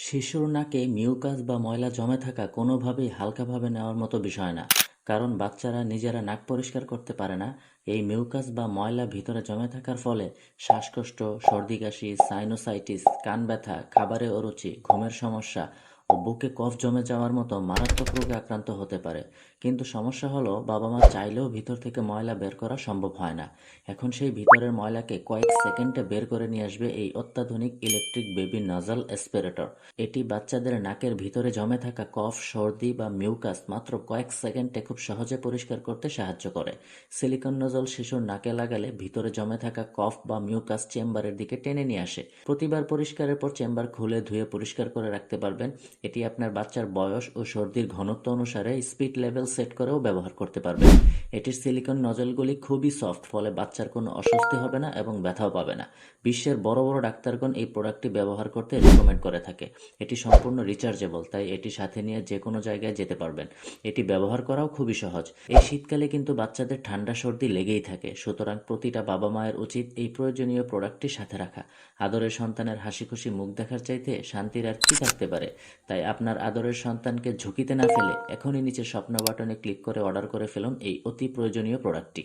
শিশুর নাকে মিউকাস বা ময়লা জমে থাকা কোনোভাবেই হালকাভাবে নেওয়ার মতো বিষয় না। কারণ বাচ্চারা নিজেরা নাক পরিষ্কার করতে পারে না। এই মিউকাস বা ময়লা ভিতরে জমে থাকার ফলে শ্বাসকষ্ট, সর্দি কাশি, সাইনোসাইটিস, কান ব্যথা, খাবারে অরুচি, ঘুমের সমস্যা ও বুকে কফ জমে যাওয়ার মতো মারাত্মক রোগে আক্রান্ত হতে পারে। কিন্তু সমস্যা হলো, বাবা মা চাইলেও ভিতর থেকে ময়লা বের করা সম্ভব হয় না। এখন সেই ভিতরের ময়লাকে কয়েক সেকেন্ডে বের করে নিয়ে আসবে এই অত্যাধুনিক ইলেকট্রিক বেবি নাজাল অ্যাসপিরেটর। এটি বাচ্চাদের নাকের ভিতরে জমে থাকা কফ, সর্দি বা মিউকাস মাত্র কয়েক সেকেন্ডে খুব সহজে পরিষ্কার করতে সাহায্য করে। সিলিকন নজল শিশুর নাকে লাগালে ভিতরে জমে থাকা কফ বা মিউকাস চেম্বারের দিকে টেনে নিয়ে আসে। প্রতিবার পরিষ্কারের পর চেম্বার খুলে ধুয়ে পরিষ্কার করে রাখতে পারবেন। এটি আপনার বাচ্চার বয়স ও সর্দির ঘনত্ব অনুসারে স্পিড লেভেল সেট করেও ব্যবহার করতে পারবেন। এটির সিলিকন নজলগুলি খুবই সফট, ফলে বাচ্চার কোনো অস্বস্তি হবে না এবং ব্যথাও পাবে না। বিশ্বের বড় বড় ডাক্তারগণ এই প্রোডাক্টটি ব্যবহার করতে রেকমেন্ড করে থাকে। এটি সম্পূর্ণ রিচার্জেবল, তাই এটি সাথে নিয়ে যে কোনো জায়গায় যেতে পারবেন। এটি ব্যবহার করাও খুবই সহজ। এই শীতকালে কিন্তু বাচ্চাদের ঠান্ডা সর্দি লেগেই থাকে, সুতরাং প্রতিটা বাবা মায়ের উচিত এই প্রয়োজনীয় প্রোডাক্টটি সাথে রাখা। আদরের সন্তানের হাসি খুশি মুখ দেখার চাইতে শান্তির আর কি থাকতে পারে। তাই আপনার আদরের সন্তানকে ঝুঁকিতে না ফেলে এখনই নিচে স্বপ্ন বাটনে ক্লিক করে অর্ডার করে ফেলুন এই অতি প্রয়োজনীয় প্রোডাক্টটি।